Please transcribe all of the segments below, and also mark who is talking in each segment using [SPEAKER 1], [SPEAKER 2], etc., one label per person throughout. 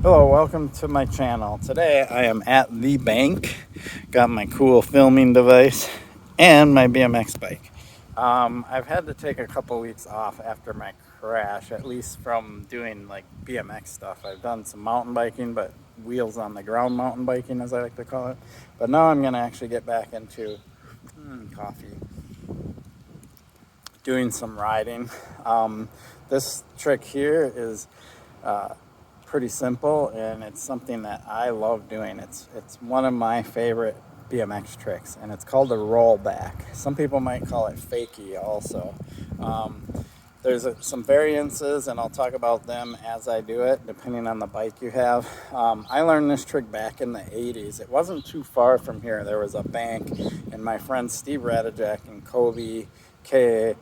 [SPEAKER 1] Hello, welcome to my channel. Today I am at the bank. Got my cool filming device and my BMX bike. I've had to take a couple weeks off after my crash, at least from doing like BMX stuff. I've done some mountain biking, but wheels on the ground mountain biking, as I like to call it. But now I'm gonna actually get back into coffee, doing some riding. This trick here is pretty simple, and it's something that I love doing. It's one of my favorite BMX tricks, and it's called a rollback. Some people might call it fakie also. There's some variances, and I'll talk about them as I do it, depending on the bike you have. I learned this trick back in the 80s. It wasn't too far from here. There was a bank, and my friends Steve Radijak and Kobe K,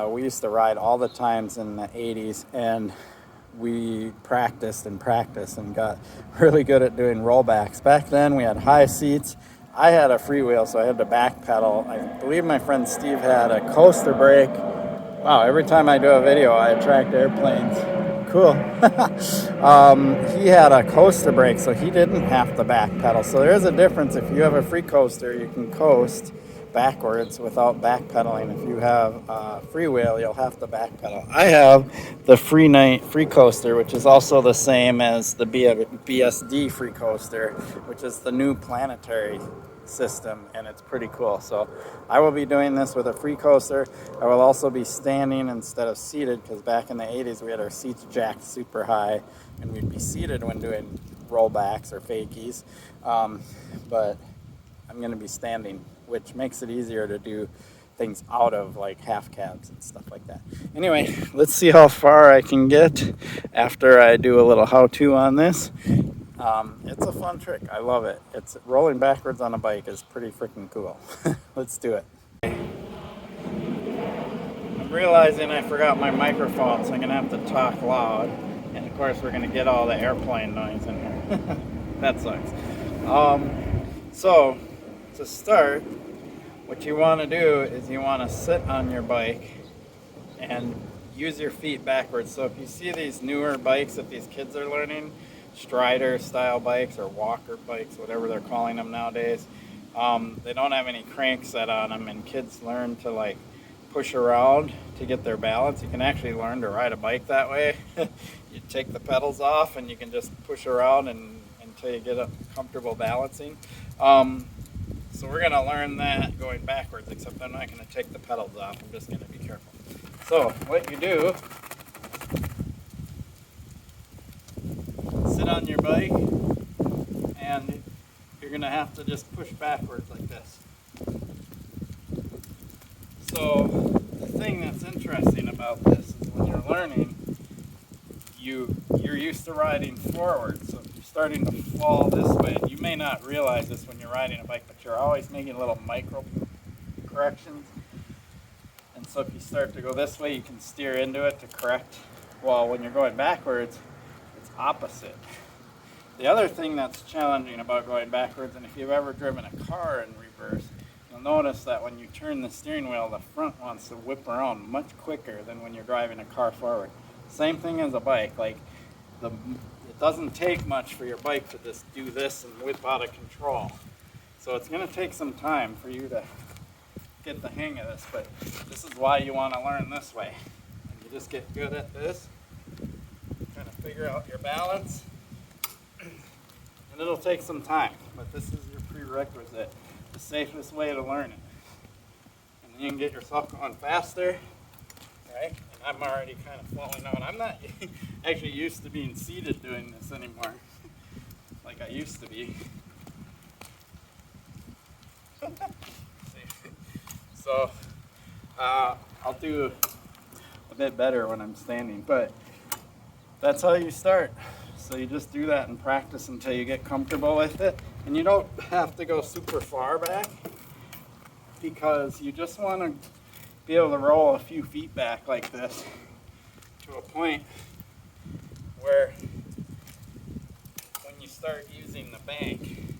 [SPEAKER 1] we used to ride all the times in the 80s, and we practiced and got really good at doing rollbacks. Back then we had high seats. I had a freewheel, so I had to back pedal. I believe my friend Steve had a coaster brake. Wow, every time I do a video I attract airplanes. Cool. He had a coaster brake, so he didn't have to back pedal. So there is a difference. If you have a free coaster, you can coast backwards without backpedaling. If you have freewheel, you'll have to backpedal. I have the free coaster, which is also the same as the BSD free coaster, which is the new planetary system, and it's pretty cool. So I will be doing this with a free coaster. I will also be standing instead of seated, because back in the 80s we had our seats jacked super high and we'd be seated when doing rollbacks or fakies, but I'm going to be standing, which makes it easier to do things out of like half cabs and stuff like that. Anyway, let's see how far I can get after I do a little how-to on this. It's a fun trick. I love it. It's rolling backwards on a bike is pretty freaking cool. Let's do it. I'm realizing I forgot my microphone, so I'm going to have to talk loud. And of course, we're going to get all the airplane noise in here. That sucks. So, to start, what you want to do is you want to sit on your bike and use your feet backwards. So if you see these newer bikes that these kids are learning, Strider style bikes or walker bikes, whatever they're calling them nowadays, they don't have any crank set on them, and kids learn to like push around to get their balance. You can actually learn to ride a bike that way. You take the pedals off and you can just push around until you get comfortable balancing. So we're going to learn that going backwards, except I'm not going to take the pedals off. I'm just going to be careful. So what you do, sit on your bike, and you're going to have to just push backwards like this. So the thing that's interesting about this is when you're learning, you're used to riding forward. So if you're starting to fall this way, you may not realize this when you're riding a bike, but you're always making little micro corrections. And so if you start to go this way, you can steer into it to correct. Well, when you're going backwards, it's opposite. The other thing that's challenging about going backwards, and if you've ever driven a car in reverse, you'll notice that when you turn the steering wheel, the front wants to whip around much quicker than when you're driving a car forward. Same thing as a bike. Like it doesn't take much for your bike to just do this and whip out of control. So it's going to take some time for you to get the hang of this, but this is why you want to learn this way. And you just get good at this, kind of figure out your balance, and it'll take some time, but this is your prerequisite, the safest way to learn it. And then you can get yourself going faster, right? And I'm already kind of falling out. I'm not actually used to being seated doing this anymore, like I used to be. So I'll do a bit better when I'm standing, but that's how you start. So you just do that and practice until you get comfortable with it. And you don't have to go super far back, because you just want to be able to roll a few feet back like this to a point where when you start using the bank,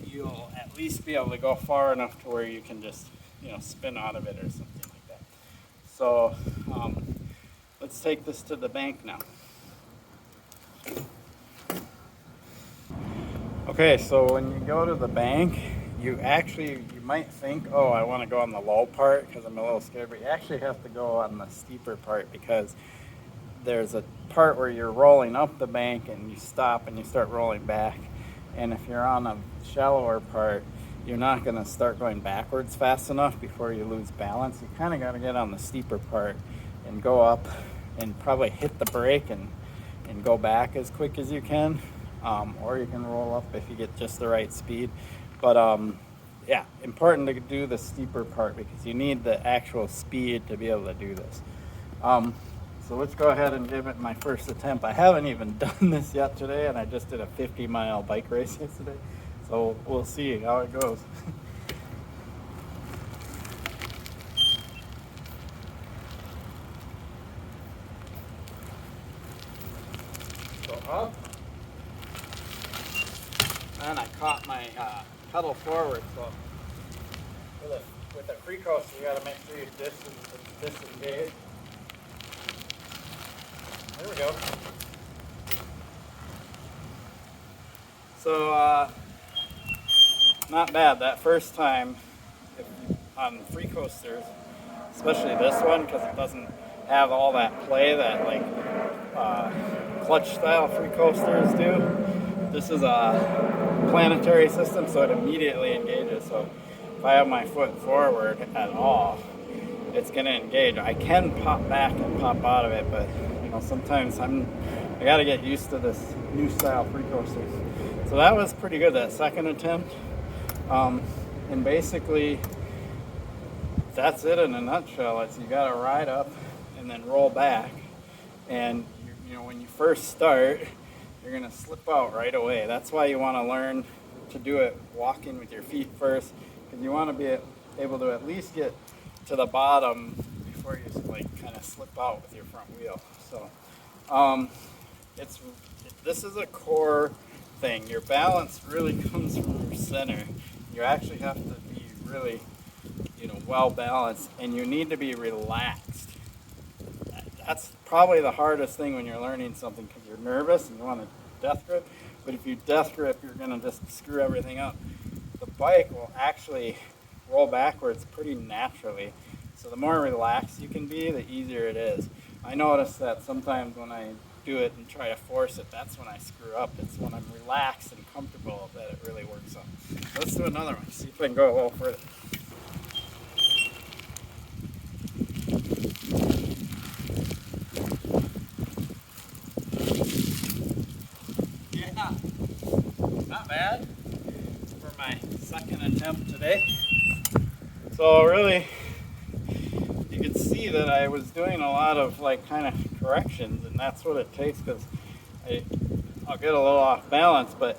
[SPEAKER 1] you'll at least be able to go far enough to where you can just, spin out of it or something like that. So let's take this to the bank now. Okay, so when you go to the bank, you might think, oh, I want to go on the low part because I'm a little scared, but you actually have to go on the steeper part because there's a part where you're rolling up the bank and you stop and you start rolling back. And if you're on a shallower part, you're not going to start going backwards fast enough before you lose balance. You kind of got to get on the steeper part and go up and probably hit the brake and go back as quick as you can. Or you can roll up if you get just the right speed. But yeah, important to do the steeper part because you need the actual speed to be able to do this. So let's go ahead and give it my first attempt. I haven't even done this yet today, and I just did a 50-mile bike race yesterday. So we'll see how it goes. So up, and I caught my pedal forward. So with a free coaster, you got to make sure you disengage. There we go. So not bad that first time on free coasters, especially this one because it doesn't have all that play that like clutch style free coasters do. This is a planetary system, so it immediately engages. So if I have my foot forward at all, it's going to engage. I can pop back and pop out of it, but you know, sometimes I got to get used to this new style free coasters. So that was pretty good, that second attempt. And basically, that's it in a nutshell. It's you got to ride up and then roll back. And you know, when you first start, you're going to slip out right away. That's why you want to learn to do it walking with your feet first, because you want to be able to at least get to the bottom before you like kind of slip out with your front wheel. So this is a core thing. Your balance really comes from your center. You actually have to be really, you know, well balanced, and you need to be relaxed. That's probably the hardest thing when you're learning something because you're nervous and you want to death grip. But if you death grip, you're going to just screw everything up. The bike will actually roll backwards pretty naturally. So the more relaxed you can be, the easier it is. I notice that sometimes when I do it and try to force it, that's when I screw up. It's when I'm relaxed and comfortable that it really works out. Let's do another one, see if I can go a little further. Yeah, not bad for my second attempt today. So really, you can see that I was doing a lot of like kind of corrections, and that's what it takes because I'll get a little off balance, but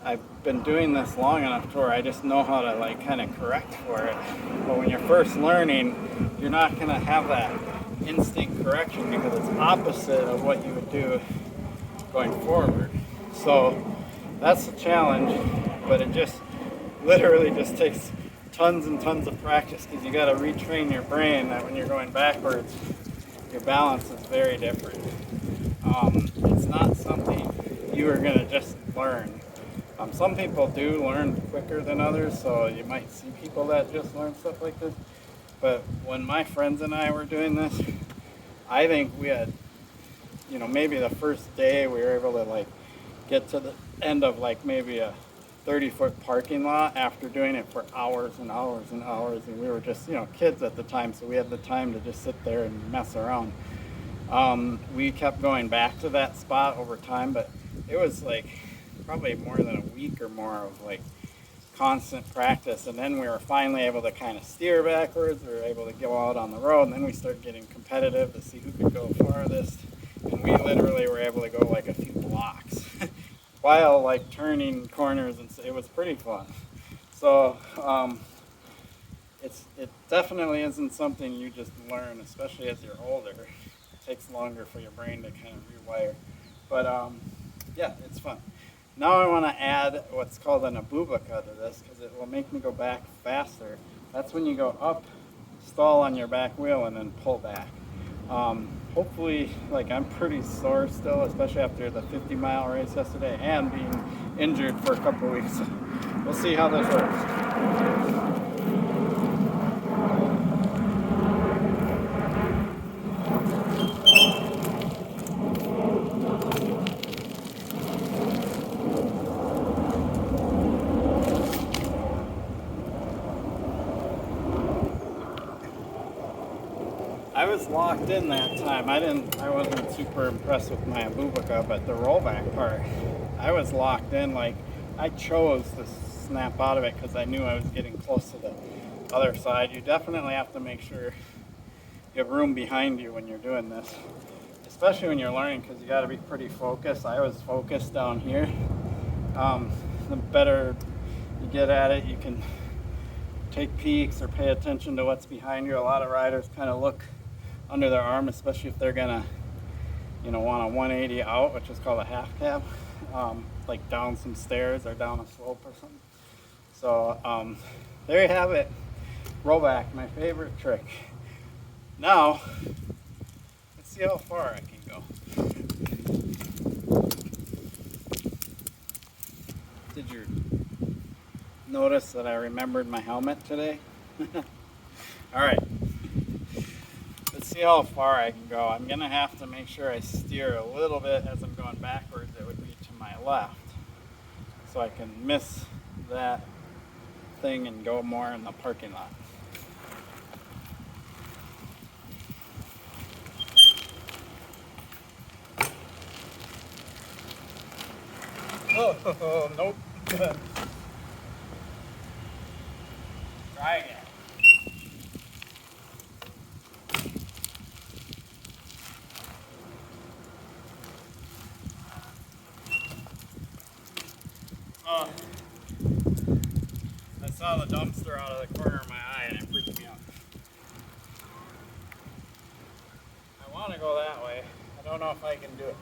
[SPEAKER 1] I've been doing this long enough to where I just know how to like kind of correct for it. But when you're first learning, you're not going to have that instinct correction because it's opposite of what you would do going forward. So that's the challenge, but it just literally just takes tons and tons of practice because you got to retrain your brain that when you're going backwards, your balance is very different. It's not something you are going to just learn. Some people do learn quicker than others, so you might see people that just learn stuff like this. But when my friends and I were doing this, I think we had, you know, maybe the first day we were able to like get to the end of like maybe a 30-foot parking lot after doing it for hours and hours and hours, and we were just, you know, kids at the time, so we had the time to just sit there and mess around. We kept going back to that spot over time, but it was like probably more than a week or more of like constant practice, and then we were finally able to kind of steer backwards. We were able to go out on the road, and then we started getting competitive to see who could go farthest, and we literally were able to go like a few blocks while like turning corners, and it was pretty fun. So it definitely isn't something you just learn, especially as you're older. It takes longer for your brain to kind of rewire, but yeah, it's fun. Now I want to add what's called an abubaca to this because it will make me go back faster. That's when you go up, stall on your back wheel, and then pull back. hopefully, like, I'm pretty sore still, especially after the 50-mile race yesterday and being injured for a couple of weeks. We'll see how this works. I was locked in that time. I wasn't super impressed with my Abubaca, but the rollback part, I was locked in. Like, I chose to snap out of it because I knew I was getting close to the other side. You definitely have to make sure you have room behind you when you're doing this, especially when you're learning, because you got to be pretty focused. I was focused down here. The better you get at it, you can take peeks or pay attention to what's behind you. A lot of riders kind of look under their arm, especially if they're gonna, want a 180 out, which is called a half cab, like down some stairs or down a slope or something. So there you have it. Rollback, my favorite trick. Now, let's see how far I can go. Did you notice that I remembered my helmet today? All right. Let's see how far I can go. I'm gonna have to make sure I steer a little bit as I'm going backwards. It would be to my left, so I can miss that thing and go more in the parking lot. Oh, nope. Try again. Oh, I saw the dumpster out of the corner of my eye and it freaked me out. I want to go that way. I don't know if I can do it.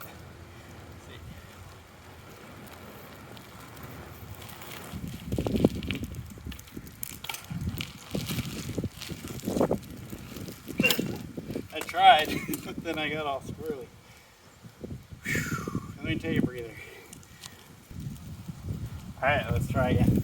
[SPEAKER 1] I tried, but then I got all squirrely. Let me take a breather. Alright, let's try again.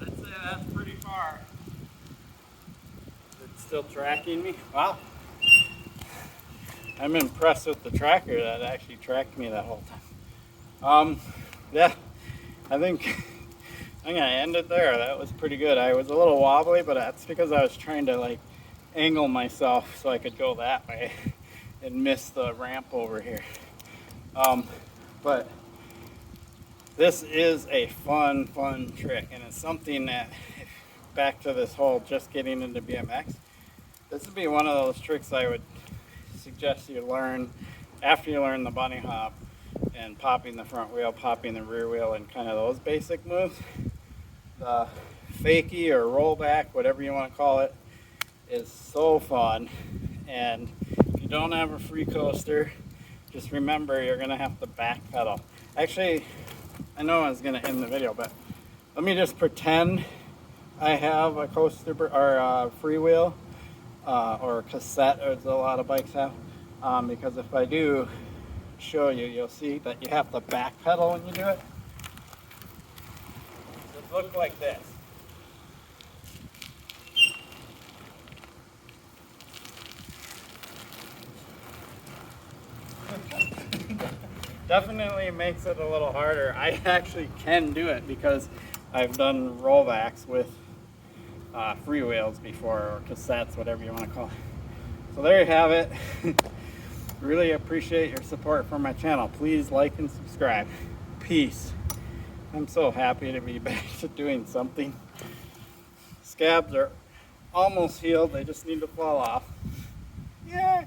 [SPEAKER 1] I'd say that's pretty far. It's still tracking me. Wow. I'm impressed with the tracker that actually tracked me that whole time. Yeah, I think I'm gonna end it there. That was pretty good. I was a little wobbly, but that's because I was trying to like angle myself so I could go that way and miss the ramp over here. But this is a fun trick, and it's something that, back to this whole just getting into BMX, this would be one of those tricks I would suggest you learn after you learn the bunny hop and popping the front wheel, popping the rear wheel, and kind of those basic moves. The fakie or rollback, whatever you want to call it, is so fun. And if you don't have a free coaster, just remember you're going to have to back pedal. Actually, I know I was going to end the video, but let me just pretend I have a coaster or a freewheel or a cassette, as a lot of bikes have. Because if I do show you, you'll see that you have to back pedal when you do it. It looks like this. Definitely makes it a little harder. I actually can do it because I've done rollbacks with freewheels before, or cassettes, whatever you want to call it. So there you have it. Really appreciate your support for my channel. Please like and subscribe. Peace. I'm so happy to be back to doing something. Scabs are almost healed. They just need to fall off. Yeah.